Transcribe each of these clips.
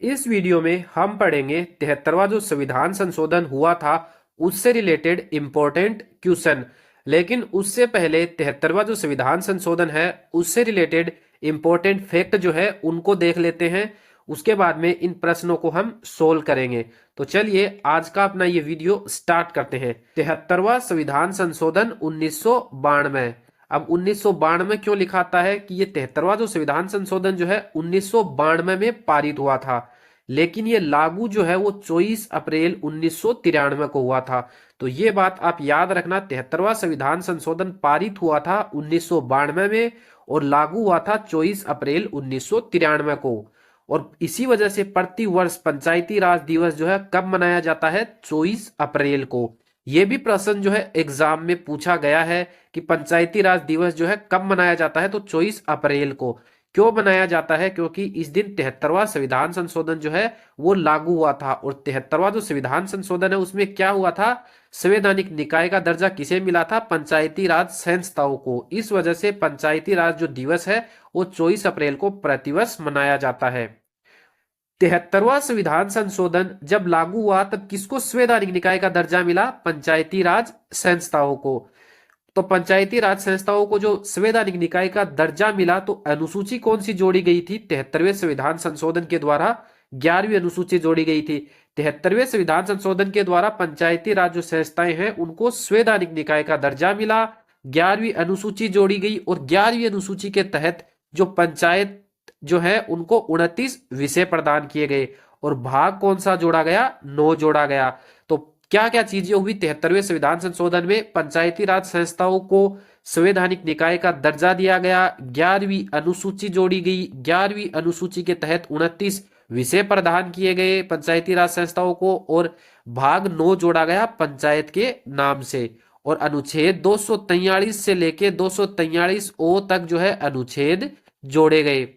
इस वीडियो में हम पढ़ेंगे 73वां जो संविधान संशोधन हुआ था उससे रिलेटेड इंपॉर्टेंट क्वेश्चन। लेकिन उससे पहले 73वां जो संविधान संशोधन है उससे रिलेटेड इंपॉर्टेंट फैक्ट जो है उनको देख लेते हैं। उसके बाद में इन प्रश्नों को हम सोल्व करेंगे। तो चलिए आज का अपना ये वीडियो स्टार्ट करते हैं। 73वां संविधान संशोधन 1992। अब 1992 क्यों लिखाता है कि ये 73वां जो संविधान संशोधन जो है 1992 में पारित हुआ था, लेकिन ये लागू जो है वो 24 अप्रैल 1993 को हुआ था। तो ये बात आप याद रखना, 73वां संविधान संशोधन पारित हुआ था 1992 में और लागू हुआ था 24 अप्रैल 1993 को। और इसी वजह से प्रति वर्ष पंचायती राज दिवस जो है कब मनाया जाता है? 24 अप्रैल को। ये भी प्रश्न जो है एग्जाम में पूछा गया है कि पंचायती राज दिवस जो है कब मनाया जाता है, तो 24 अप्रैल को। क्यों मनाया जाता है? क्योंकि इस दिन 73वां संविधान संशोधन जो है वो लागू हुआ था। और 73वां जो संविधान संशोधन है उसमें क्या हुआ था? संवैधानिक निकाय का दर्जा किसे मिला था? पंचायती राज संस्थाओं को। इस वजह से पंचायती राज जो दिवस है वो 24 अप्रैल को प्रतिवर्ष मनाया जाता है। 73वां संविधान संशोधन जब लागू हुआ तब किसको संवैधानिक निकाय का दर्जा मिला? पंचायती राज संस्थाओं को। तो पंचायती राज संस्थाओं को जो संवैधानिक निकाय का दर्जा मिला, तो अनुसूची कौन सी जोड़ी गई थी 73वें संविधान संशोधन के द्वारा? 11वीं अनुसूची जोड़ी गई थी। 73वें संविधान संशोधन के द्वारा पंचायती राज जो संस्थाएं हैं उनको संवैधानिक निकाय का दर्जा मिला। 11वीं अनुसूची जोड़ी गई और 11वीं अनुसूची के तहत जो पंचायत जो है उनको 29 विषय प्रदान किए गए। और भाग कौन सा जोड़ा गया? 9 जोड़ा गया। तो क्या क्या चीजें हुई 73वें संविधान संशोधन में? पंचायती राज संस्थाओं को संवैधानिक निकाय का दर्जा दिया गया, 11वीं अनुसूची जोड़ी गई, 11वीं अनुसूची के तहत 29 विषय प्रदान किए गए पंचायती राज संस्थाओं को, और भाग 9 जोड़ा गया पंचायत के नाम से। और अनुच्छेद 243 से लेके 243 ओ तक जो है अनुच्छेद जोड़े गए।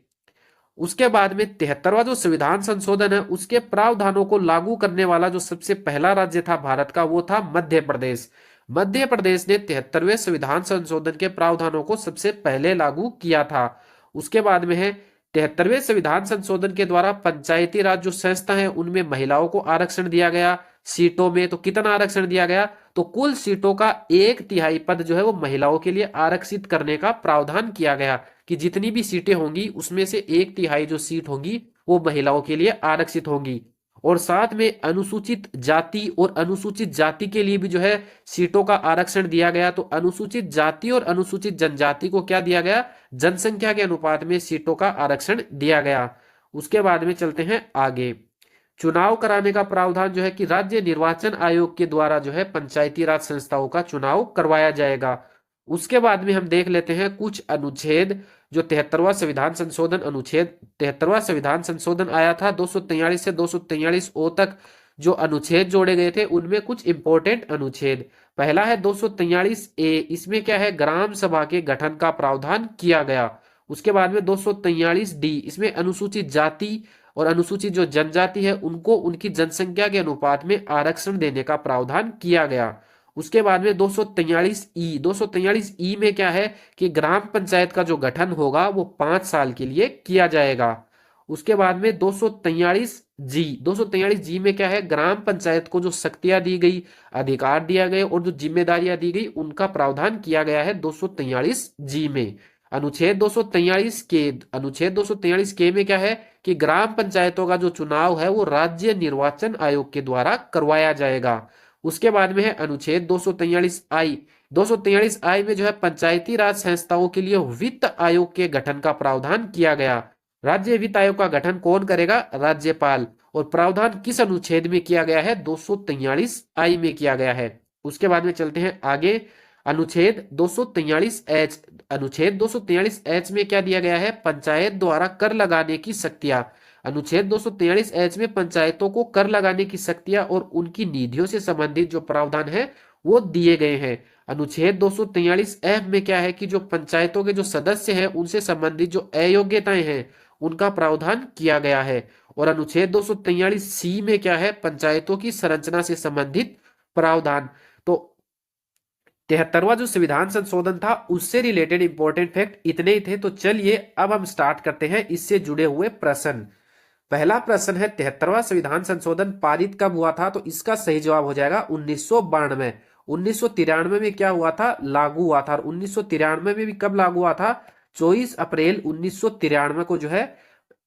उसके बाद में 73वां जो संविधान संशोधन है उसके प्रावधानों को लागू करने वाला जो सबसे पहला राज्य था भारत का वो था मध्य प्रदेश। मध्य प्रदेश ने 73वें संविधान संशोधन के प्रावधानों को सबसे पहले लागू किया था। उसके बाद में है 73वें संविधान संशोधन के द्वारा पंचायती राज जो संस्था है उनमें महिलाओं को आरक्षण दिया गया। सीटों में तो कितना आरक्षण दिया गया? तो कुल सीटों का 1/3 पद जो है वो महिलाओं के लिए आरक्षित करने का प्रावधान किया गया कि जितनी भी सीटें होंगी उसमें से 1/3 जो सीट होंगी वो महिलाओं के लिए आरक्षित होंगी। और साथ में अनुसूचित जाति और अनुसूचित जाति के लिए भी जो है सीटों का आरक्षण दिया गया। तो अनुसूचित जाति और अनुसूचित जनजाति को क्या दिया गया? जनसंख्या के अनुपात में सीटों का आरक्षण दिया गया। उसके बाद में चलते हैं आगे। चुनाव कराने का प्रावधान जो है कि राज्य निर्वाचन आयोग के द्वारा जो है पंचायती राज संस्थाओं का चुनाव करवाया जाएगा। उसके बाद में हम देख लेते हैं कुछ अनुच्छेद। जो 73वां संविधान संशोधन अनुच्छेद 73वां संविधान संशोधन आया था 243 से 243 ओ तक जो अनुच्छेद जोड़े गए थे उनमें कुछ इंपॉर्टेंट अनुच्छेद। पहला है 243 ए, इसमें क्या है? ग्राम सभा के गठन का प्रावधान किया गया। उसके बाद में 243 डी, इसमें अनुसूचित जाति और अनुसूचित जो जनजाति है उनको उनकी जनसंख्या के अनुपात में आरक्षण देने का प्रावधान किया गया। उसके बाद में 243 ई में क्या है कि ग्राम पंचायत का जो गठन होगा वो 5 साल के लिए किया जाएगा। उसके बाद में 243 जी में क्या है? ग्राम पंचायत को जो शक्तियां दी गई, अधिकार दिया गया और जो जिम्मेदारियां दी गई उनका प्रावधान किया गया है 243 जी में। अनुच्छेद 243 के में क्या है कि ग्राम पंचायतों का जो चुनाव है वो राज्य निर्वाचन आयोग के द्वारा करवाया जाएगा। उसके बाद में है अनुच्छेद 243 आई। 243 आई में जो है पंचायती राज संस्थाओं के लिए वित्त आयोग के गठन का प्रावधान किया गया। राज्य वित्त आयोग का गठन कौन करेगा? राज्यपाल। और प्रावधान किस अनुच्छेद में किया गया है? 243 आई में किया गया है। उसके बाद में चलते हैं आगे। अनुच्छेद 243 एच। अनुच्छेद 243 एच में क्या दिया गया है? पंचायत द्वारा कर लगाने की शक्तियां। अनुच्छेद 243 एच में पंचायतों को कर लगाने की शक्तियां और उनकी निधियों से संबंधित जो प्रावधान है वो दिए गए हैं। अनुच्छेद 243 एफ में क्या है कि जो पंचायतों के जो सदस्य हैं उनसे संबंधित जो अयोग्यताएं हैं उनका प्रावधान किया गया है। और अनुच्छेद 243 सी में क्या है? पंचायतों की संरचना से संबंधित प्रावधान। तो 73वां जो संविधान संशोधन था उससे रिलेटेड इंपॉर्टेंट फैक्ट इतने ही थे। तो चलिए अब हम स्टार्ट करते हैं इससे जुड़े हुए प्रश्न। पहला प्रश्न है 73वां संविधान संशोधन पारित कब हुआ था, तो इसका सही जवाब हो जाएगा 1992। 1993 में क्या हुआ था, लागू हुआ था। और 1993 में भी कब लागू हुआ था, 24 अप्रैल 1993 को जो है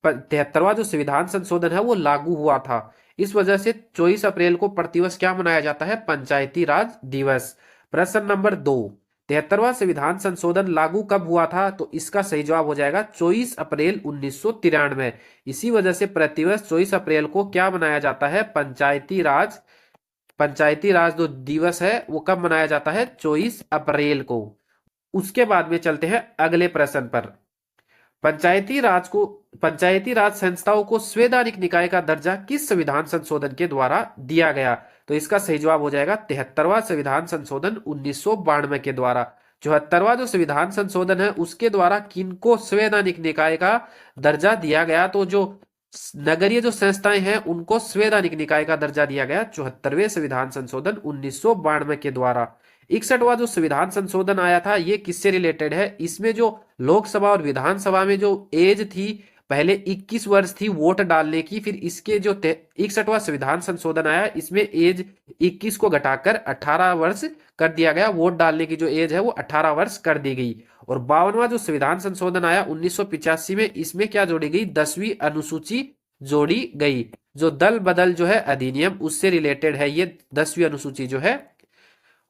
73वां जो संविधान संशोधन है वो लागू हुआ था। इस वजह से 24 अप्रैल को प्रतिवर्ष क्या मनाया जाता है, पंचायती राज दिवस। प्रश्न नंबर 2, 73वां संविधान संशोधन लागू कब हुआ था, तो इसका सही जवाब हो जाएगा 24 अप्रैल 1993। इसी वजह से प्रतिवर्ष 24 अप्रैल को क्या मनाया जाता है, पंचायती राज। पंचायती राज जो दिवस है वो कब मनाया जाता है, 24 अप्रैल को। उसके बाद में चलते हैं अगले प्रश्न पर। पंचायती राज संस्थाओं को संवैधानिक निकाय का दर्जा किस संविधान संशोधन के द्वारा दिया गया, तो इसका सही जवाब हो जाएगा 73वां संविधान संशोधन 1992 के द्वारा। 74वां जो संविधान संशोधन है उसके द्वारा किनको संवैधानिक निकाय का दर्जा दिया गया, तो जो नगरीय जो संस्थाएं हैं उनको संवैधानिक निकाय का दर्जा दिया गया 74वें संविधान संशोधन 1992 के द्वारा। 61वां जो संविधान संशोधन आया था ये किससे रिलेटेड है, इसमें जो लोकसभा और विधानसभा में जो एज थी पहले 21 वर्ष थी वोट डालने की, फिर इसके जो 61वां संविधान संशोधन आया इसमें एज 21 को घटाकर 18 वर्ष कर दिया गया, वोट डालने की जो एज है वो 18 वर्ष कर दी गई। और 52वां जो संविधान संशोधन आया 1985 में, इसमें क्या जोड़ी गई, 10वीं अनुसूची जोड़ी गई। जो दल बदल जो है अधिनियम उससे रिलेटेड है ये 10वीं अनुसूची जो है।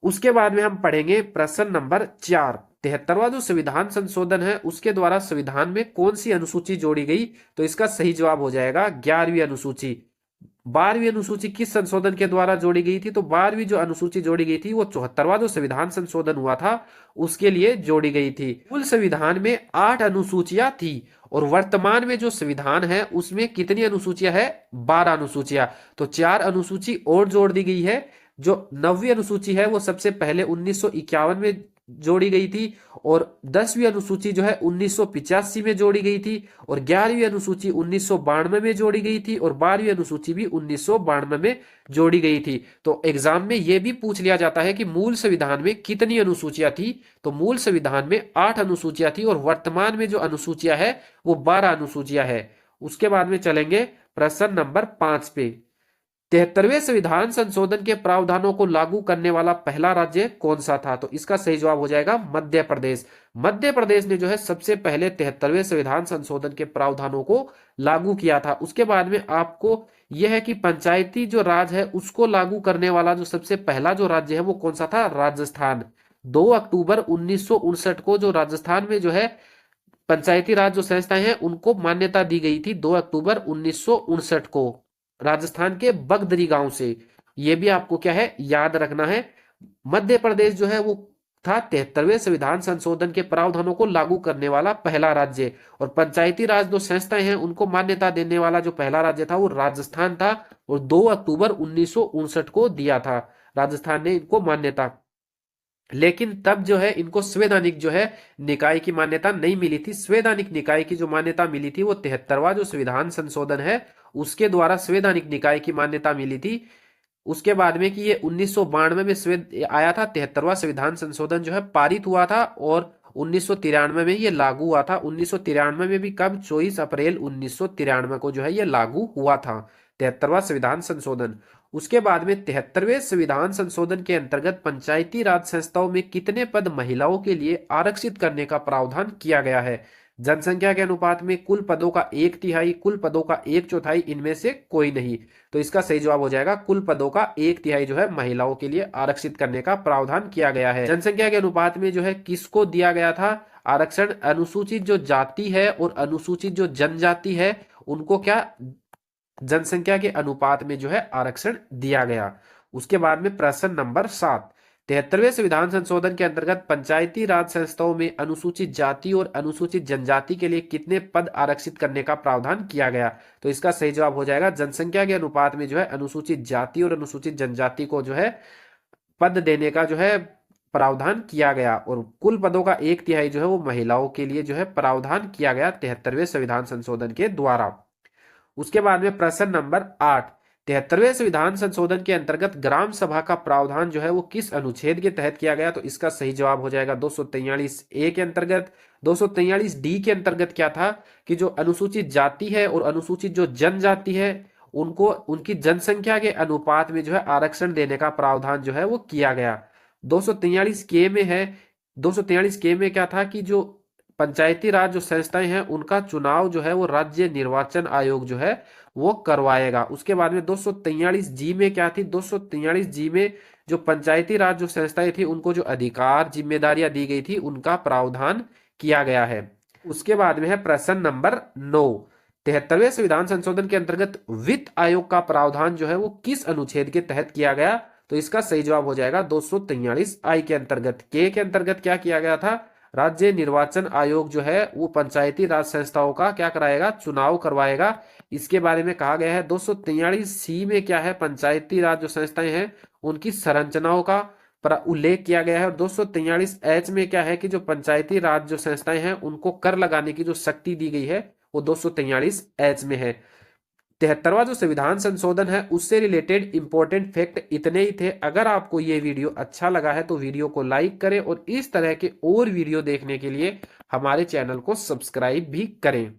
उसके बाद में हम पढ़ेंगे प्रश्न नंबर 4, 73वां जो संविधान संशोधन है उसके द्वारा संविधान में कौन सी अनुसूची जोड़ी गई, तो इसका सही जवाब हो जाएगा 11वीं अनुसूची। 12वीं अनुसूची किस संशोधन के द्वारा जोड़ी गई थी, तो 12वीं जो अनुसूची जोड़ी गई थी वो 74वां जो संविधान संशोधन हुआ था उसके लिए जोड़ी गई थी। कुल संविधान में 8 अनुसूचियां थी और वर्तमान में जो संविधान है उसमें कितनी अनुसूचियां है, 12 अनुसूचियां। तो 4 अनुसूची और जोड़ दी गई है। जो 9वीं अनुसूची है वो सबसे पहले 1951 में जोड़ी गई थी और 10वीं अनुसूची जो है 1985 में जोड़ी गई थी और 11वीं अनुसूची 1992 में जोड़ी गई थी और 12वीं अनुसूची भी 1992 में जोड़ी गई थी। तो एग्जाम में यह भी पूछ लिया जाता है कि मूल संविधान में कितनी अनुसूचियां थी, तो मूल संविधान में 8 अनुसूचियां थी और वर्तमान में जो अनुसूचियां है वो 12 अनुसूचियां है। उसके बाद में चलेंगे प्रश्न नंबर 5 पे। 73वें संविधान संशोधन के प्रावधानों को लागू करने वाला पहला राज्य कौन सा था, तो इसका सही जवाब हो जाएगा मध्य प्रदेश। मध्य प्रदेश ने जो है सबसे पहले 73वें संविधान संशोधन के प्रावधानों को लागू किया था। उसके बाद में आपको यह है कि पंचायती जो राज है उसको लागू करने वाला जो सबसे पहला जो राज्य है वो कौन सा था, राजस्थान। 2 अक्टूबर 1959 को जो राजस्थान में जो है पंचायती राज जो संस्थाएं हैं उनको मान्यता दी गई थी 2 अक्टूबर 1959 को, राजस्थान के बगदरी गांव से। यह भी आपको क्या है याद रखना है। मध्य प्रदेश जो है वो था 73वें संविधान संशोधन के प्रावधानों को लागू करने वाला पहला राज्य और पंचायती राज जो संस्थाएं हैं उनको मान्यता देने वाला जो पहला राज्य था वो राजस्थान था और 2 अक्टूबर 1959 को दिया था राजस्थान ने इनको मान्यता। लेकिन तब जो है इनको संवैधानिक जो है निकाय की मान्यता नहीं मिली थी। संवैधानिक निकाय की जो मान्यता मिली थी वो 73वां जो संविधान संशोधन है उसके द्वारा संवैधानिक निकाय की मान्यता मिली थी। उसके बाद में कि ये 1992 में आया था 73वां संविधान संशोधन जो है पारित हुआ था और 1993 में ये लागू हुआ था। 1993 में भी कब, 24 अप्रैल 1993 को जो है ये लागू हुआ था 73वां संविधान संशोधन। उसके बाद में 73वें संविधान संशोधन के अंतर्गत पंचायती राज संस्थाओं में कितने पद महिलाओं के लिए आरक्षित करने का प्रावधान किया गया है। जनसंख्या के अनुपात में कुल पदों का 1/3, कुल पदों का 1/4, इनमें से कोई नहीं। तो इसका सही जवाब हो जाएगा कुल पदों का 1/3 जो है महिलाओं के लिए आरक्षित करने का प्रावधान किया गया है। जनसंख्या के अनुपात में जो है किसको दिया गया था आरक्षण, अनुसूचित जो जाति है और अनुसूचित जो जनजाति है उनको क्या जनसंख्या के अनुपात में जो है आरक्षण दिया गया। उसके बाद में प्रश्न नंबर 7, 73वें संविधान संशोधन के अंतर्गत पंचायती राज संस्थाओं में अनुसूचित जाति और अनुसूचित जनजाति के लिए कितने पद आरक्षित करने का प्रावधान किया गया, तो इसका सही जवाब हो जाएगा जनसंख्या के अनुपात में जो है अनुसूचित जाति और अनुसूचित जनजाति को जो है पद देने का जो है प्रावधान किया गया और कुल पदों का 1/3 जो है वो महिलाओं के लिए जो है प्रावधान किया गया 73वें संविधान संशोधन के द्वारा। उसके बाद में प्रश्न नंबर 8, 73वें संविधान संशोधन के अंतर्गत ग्राम सभा का प्रावधान जो है वो किस अनुच्छेद के तहत किया गया? तो इसका सही जवाब हो जाएगा 243 ए के अंतर्गत। 243 डी के अंतर्गत क्या था कि जो अनुसूचित जाति है और अनुसूचित जो जनजाति है उनको उनकी जनसंख्या के अनुपात में जो है आरक्षण देने का प्रावधान जो है वो किया गया। 243 के में है, 243 के में क्या था कि जो पंचायती राज जो संस्थाएं हैं उनका चुनाव जो है वो राज्य निर्वाचन आयोग जो है वो करवाएगा। उसके बाद में 243 जी में क्या थी? 243 जी में जो पंचायती राज जो संस्थाएं थी उनको जो अधिकार जिम्मेदारियां दी गई थी उनका प्रावधान किया गया है। उसके बाद में है प्रश्न नंबर 9। 73वें संविधान संशोधन के अंतर्गत वित्त आयोग का प्रावधान जो है वो किस अनुच्छेद के तहत किया गया? तो इसका सही जवाब हो जाएगा 243 आई के अंतर्गत। के अंतर्गत क्या किया गया था? राज्य निर्वाचन आयोग जो है वो पंचायती राज संस्थाओं का क्या कराएगा? चुनाव करवाएगा। इसके बारे में कहा गया है। 243 सी में क्या है? पंचायती राज जो संस्थाएं हैं उनकी संरचनाओं का उल्लेख किया गया है। और 243 एच में क्या है कि जो पंचायती राज जो संस्थाएं हैं उनको कर लगाने की जो शक्ति दी गई है वो 243 एच में है। 73वां जो संविधान संशोधन है उससे रिलेटेड इंपॉर्टेंट फैक्ट इतने ही थे। अगर आपको ये वीडियो अच्छा लगा है तो वीडियो को लाइक करें और इस तरह के और वीडियो देखने के लिए हमारे चैनल को सब्सक्राइब भी करें।